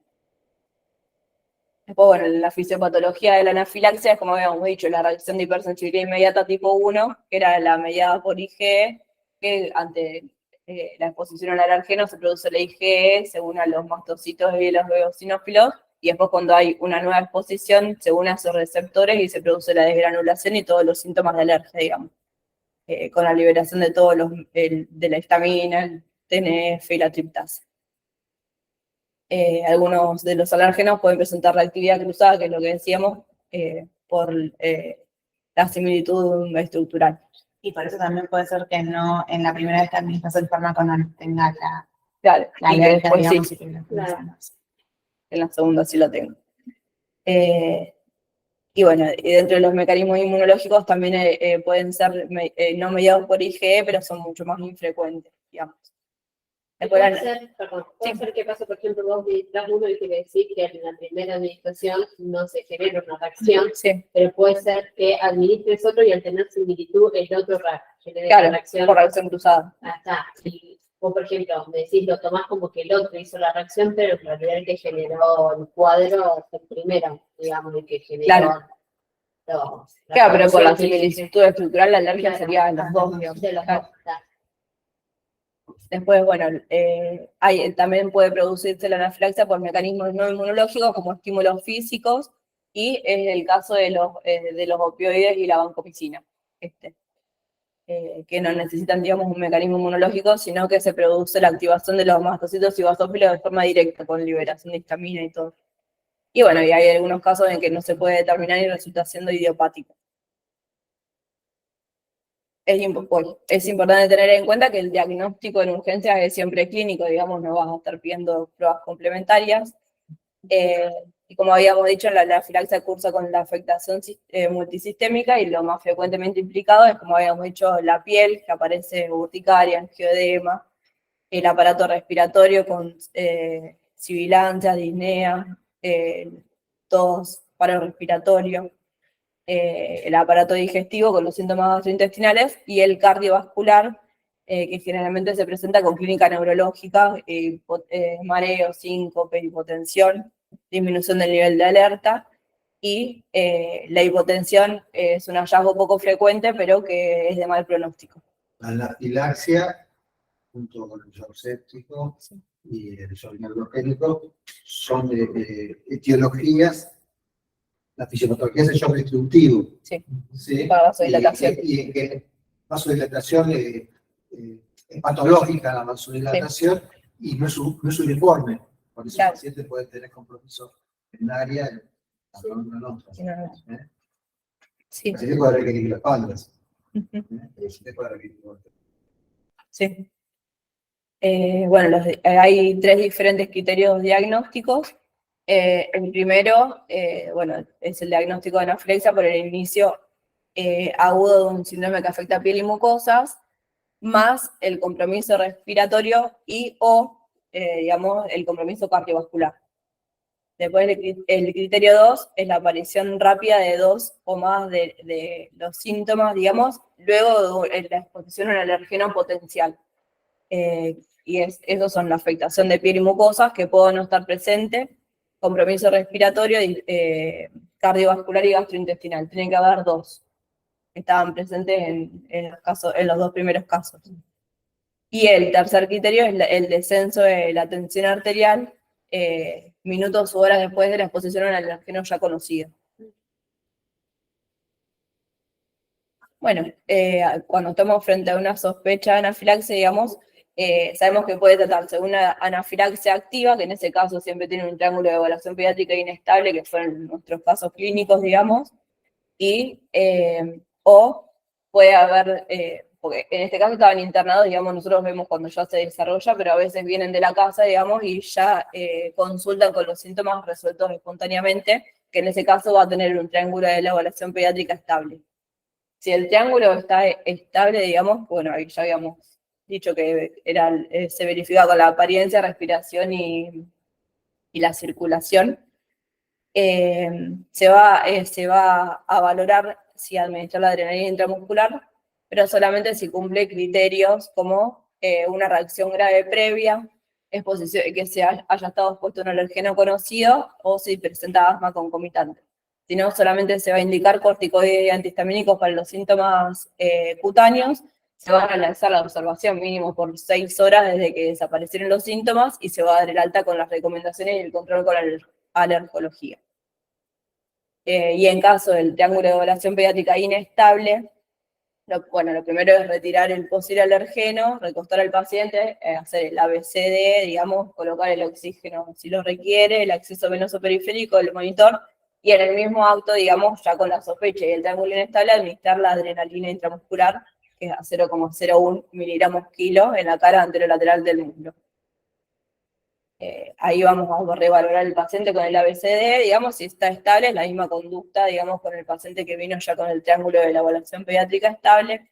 Después, bueno, la fisiopatología de la anafilaxia es, como habíamos dicho, la reacción de hipersensibilidad inmediata tipo 1, que era la mediada por IgE, que ante la exposición al alergeno se produce la IgE según a los mastocitos y los eosinófilos, y después cuando hay una nueva exposición se une a esos receptores y se produce la desgranulación y todos los síntomas de alergia, digamos, con la liberación de todos de la histamina, el TNF y la triptasa. Algunos de los alérgenos pueden presentar reactividad cruzada, que es lo que decíamos, por la similitud estructural. Y por eso también puede ser que no, en la primera vez que administras el fármaco no tenga Claro, la y que alergia, después digamos, sí, y que la Claro. no. en la segunda sí lo tengo. Y bueno, y dentro de los mecanismos inmunológicos también pueden ser no mediados por IgE, pero son mucho más infrecuentes, digamos. Después Puede ser, perdón, puede ser que pase, por ejemplo, vos administras uno y que decís que en la primera administración no se genera una reacción, sí, pero puede ser que administres otro y al tener similitud el otro genere claro, la reacción. por reacción cruzada. Está. Y vos, por ejemplo, me decís, lo tomás como que el otro hizo la reacción, pero en realidad el que generó el cuadro fue el primero, digamos, el que generó. Claro. La Claro, pero por la promoción que hizo. similitud estructural la alergia Claro. sería en los dos, digamos. De los Claro. dos, está. Después, bueno, también puede producirse la anafilaxia por mecanismos no inmunológicos como estímulos físicos, y es el caso de los opioides y la vancomicina, que no necesitan, digamos, un mecanismo inmunológico, sino que se produce la activación de los mastocitos y basófilos de forma directa, con liberación de histamina y todo. Y bueno, y hay algunos casos en que no se puede determinar y resulta siendo idiopático. Es importante tener en cuenta que el diagnóstico en urgencias es siempre clínico, digamos, no vas a estar pidiendo pruebas complementarias. Y como habíamos dicho, la anafilaxia cursa con la afectación multisistémica, y lo más frecuentemente implicado es, como habíamos dicho, la piel, que aparece urticaria, angioedema, el aparato respiratorio con sibilancias, disnea, tos, paro respiratorio, el aparato digestivo con los síntomas gastrointestinales, y el cardiovascular, que generalmente se presenta con clínica neurológica, mareo, síncope, hipotensión, disminución del nivel de alerta, y la hipotensión es un hallazgo poco frecuente, pero que es de mal pronóstico. La anafilaxia, junto con el shock séptico y el shock neurogénico, son etiologías. La fisiopatología es el shock distributivo. Sí. ¿Sí? Para vasodilatación. Y que vasodilatación es patológica, la vasodilatación, y no es uniforme. Por eso el paciente puede tener compromiso en un área, en otra. Sí. El paciente puede requerir las espaldas. El paciente puede requerir Sí. Bueno, hay 3 diferentes criterios diagnósticos. El primero, bueno, es el diagnóstico de anafilaxia por el inicio agudo de un síndrome que afecta a piel y mucosas, más el compromiso respiratorio digamos, el compromiso cardiovascular. Después el criterio 2 es la aparición rápida de 2 o más de los síntomas, digamos, luego de la exposición a un alergeno potencial. Y esos son la afectación de piel y mucosas, que puedo no estar presente, compromiso respiratorio, cardiovascular y gastrointestinal. Tienen que haber 2 que estaban presentes en los 2 primeros casos. Y el tercer criterio es el descenso de la tensión arterial minutos u horas después de la exposición al alergeno ya conocido. Bueno, cuando estamos frente a una sospecha de anafilaxia, digamos, sabemos que puede tratarse de una anafilaxia activa, que en ese caso siempre tiene un triángulo de evaluación pediátrica inestable, que fueron nuestros casos clínicos, digamos, o puede haber, porque en este caso estaban internados, digamos, nosotros vemos cuando ya se desarrolla, pero a veces vienen de la casa, digamos, y ya consultan con los síntomas resueltos espontáneamente, que en ese caso va a tener un triángulo de la evaluación pediátrica estable. Si el triángulo está estable, digamos, bueno, ahí ya habíamos dicho que se verifica con la apariencia, respiración y la circulación, se va a valorar si administrar la adrenalina intramuscular, pero solamente si cumple criterios como una reacción grave previa, exposición, que haya estado expuesto a un alergeno conocido o si presenta asma concomitante. Si no, solamente se va a indicar corticoides y antihistamínicos para los síntomas cutáneos. Se va a realizar la observación mínimo por 6 horas desde que desaparecieron los síntomas y se va a dar el alta con las recomendaciones y el control con la alergología. Y en caso del triángulo de evaluación pediátrica inestable, lo primero es retirar el posible alergeno, recostar al paciente, hacer el ABCD, digamos, colocar el oxígeno si lo requiere, el acceso venoso periférico, el monitor, y en el mismo acto, digamos, ya con la sospecha y el triángulo inestable, administrar la adrenalina intramuscular, que es a 0,01 miligramos kilo en la cara anterolateral del muslo. Ahí vamos a revalorar el paciente con el ABCD, digamos, si está estable, es la misma conducta, digamos, con el paciente que vino ya con el triángulo de la evaluación pediátrica estable.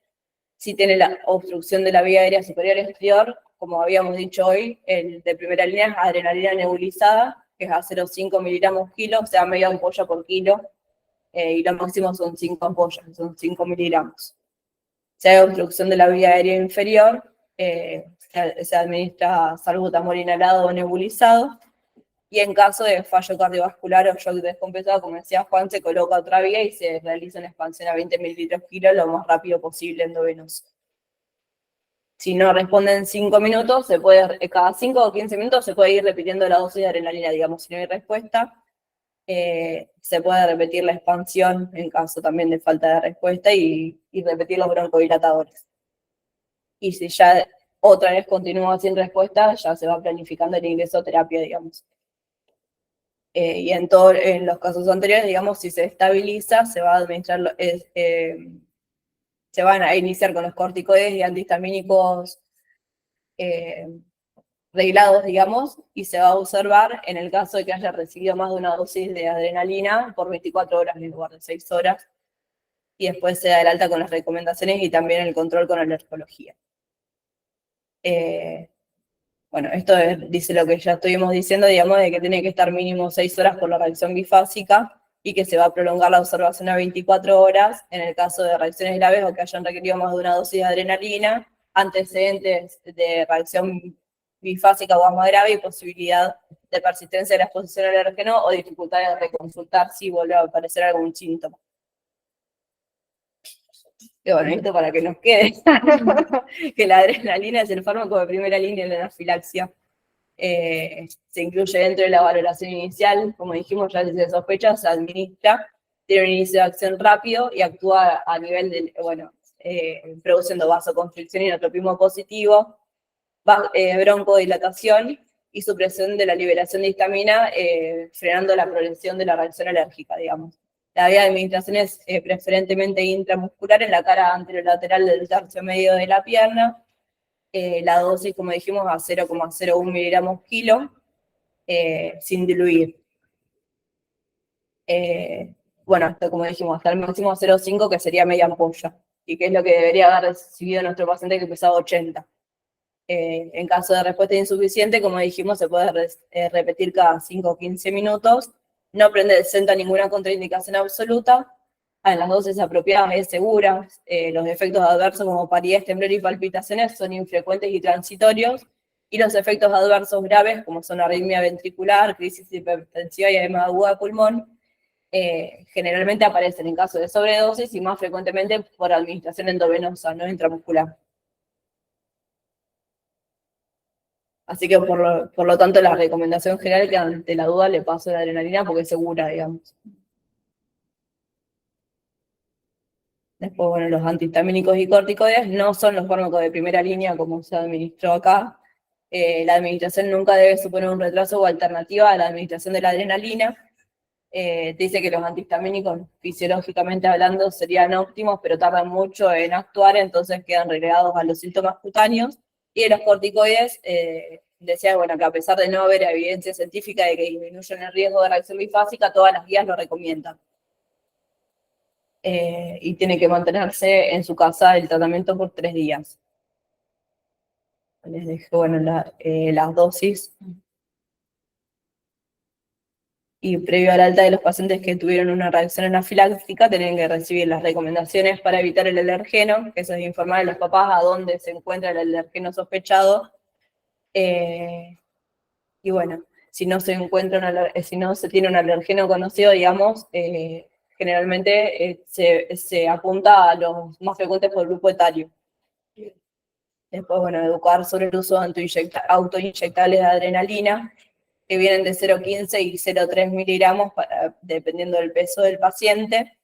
Si tiene la obstrucción de la vía aérea superior exterior, como habíamos dicho hoy, el de primera línea es adrenalina nebulizada, que es a 0,5 miligramos kilo, o sea, media ampolla por kilo, y lo máximo son 5 ampollas, son 5 miligramos. Si hay obstrucción de la vía aérea inferior, se administra salbutamol inhalado o nebulizado, y en caso de fallo cardiovascular o shock descompensado, como decía Juan, se coloca otra vía y se realiza una expansión a 20 mililitros kilo lo más rápido posible endovenoso. Si no responden 5 minutos, cada 5 o 15 minutos se puede ir repitiendo la dosis de adrenalina, digamos, si no hay respuesta, se puede repetir la expansión en caso también de falta de respuesta y repetir los broncodilatadores. Y si ya otra vez continúa sin respuesta, ya se va planificando el ingreso a terapia, digamos. Y en los casos anteriores, digamos, si se estabiliza, se va a administrar, se van a iniciar con los corticoides y antihistamínicos reglados, digamos, y se va a observar en el caso de que haya recibido más de una dosis de adrenalina por 24 horas en lugar de 6 horas, y después se da el alta con las recomendaciones y también el control con la alergología. Bueno, esto dice lo que ya estuvimos diciendo, digamos, de que tiene que estar mínimo 6 horas por la reacción bifásica y que se va a prolongar la observación a 24 horas en el caso de reacciones graves o que hayan requerido más de una dosis de adrenalina, antecedentes de reacción bifásica o asma grave y posibilidad de persistencia de la exposición al alergeno o dificultad de reconsultar si vuelve a aparecer algún síntoma. Y bueno, esto para que nos quede, que la adrenalina es el fármaco de primera línea en la anafilaxia. Se incluye dentro de la valoración inicial, como dijimos, ya si se sospecha, se administra, tiene un inicio de acción rápido y actúa a nivel de, produciendo vasoconstricción y notropismo positivo, broncodilatación y supresión de la liberación de histamina, frenando la progresión de la reacción alérgica, digamos. La vía de administración es preferentemente intramuscular en la cara anterolateral del tercio medio de la pierna. La dosis, como dijimos, a 0,01 miligramos kilo, sin diluir. Bueno, hasta, como dijimos, hasta el máximo 0,5, que sería media ampolla, y que es lo que debería haber recibido nuestro paciente que pesaba 80. En caso de respuesta insuficiente, como dijimos, se puede repetir cada 5 o 15 minutos. No presenta ninguna contraindicación absoluta. En las dosis apropiadas es segura. Los efectos adversos como palidez, temblor y palpitaciones son infrecuentes y transitorios. Y los efectos adversos graves, como son arritmia ventricular, crisis hipertensiva y edema aguda de pulmón, generalmente aparecen en caso de sobredosis y más frecuentemente por administración endovenosa, no intramuscular. Así que por lo tanto la recomendación general es que ante la duda le paso la adrenalina porque es segura, digamos. Después, bueno, los antihistamínicos y corticoides no son los fármacos de primera línea como se administró acá. La administración nunca debe suponer un retraso o alternativa a la administración de la adrenalina. Dice que los antihistamínicos, fisiológicamente hablando, serían óptimos, pero tardan mucho en actuar, entonces quedan relegados a los síntomas cutáneos. Y de los corticoides, decía, bueno, que a pesar de no haber evidencia científica de que disminuyen el riesgo de reacción bifásica, todas las guías lo recomiendan. Y tiene que mantenerse en su casa el tratamiento por 3 días. Les dejo, bueno, las dosis. Y previo al alta de los pacientes que tuvieron una reacción anafiláctica, tienen que recibir las recomendaciones para evitar el alergeno, que eso es informar a los papás a dónde se encuentra el alergeno sospechado. Y bueno, si no se tiene un alergeno conocido, digamos, generalmente se apunta a los más frecuentes por grupo etario. Después, bueno, educar sobre el uso de autoinyectables de adrenalina, que vienen de 0,15 y 0,3 miligramos, dependiendo del peso del paciente,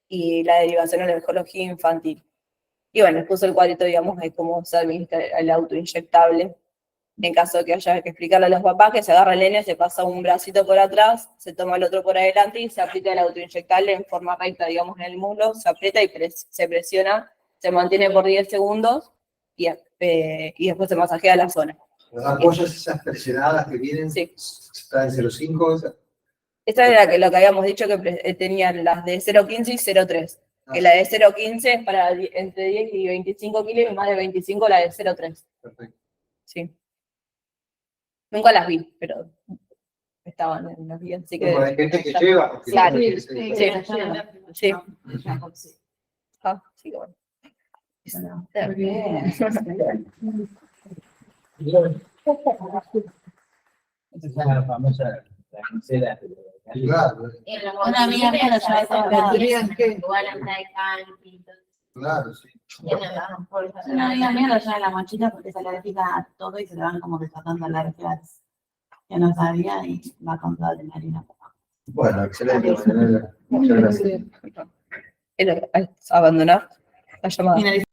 y la derivación a la oncología infantil. Y bueno, les puse el cuadrito, digamos, de cómo se administra el autoinyectable. En caso de que haya que explicarle a los papás, que se agarra el nene, se pasa un bracito por atrás, se toma el otro por adelante y se aplica el autoinyectable en forma recta, digamos, en el muslo, se aprieta y se presiona, se mantiene por 10 segundos y después se masajea la zona. Las ampollas esas presionadas que vienen, Sí. están en 0,5. Esta era lo que habíamos dicho, que tenían las de 0,15 y 0,3. Que la de 0,15 es para entre 10 y 25 kilos y más de 25 la de 0,3. Perfecto. Sí. Nunca las vi, pero estaban en las vías, así que... Como hay gente que lleva. porque Claro. no Sí. quiere Sí. Ah, sí, bueno. Esa es la famosa la cancela. Claro, Una amiga mía lo lleva todo lado. ¿Tendrían que? Igual anda de camping. claro, sí. Una amiga mía lo lleva en la mochila porque es alérgica a todo y se le van como desatando alergias que no sabía y va con toda adrenalina. Bueno, excelente. Muchas gracias. Abandonar la llamada. Finalizar.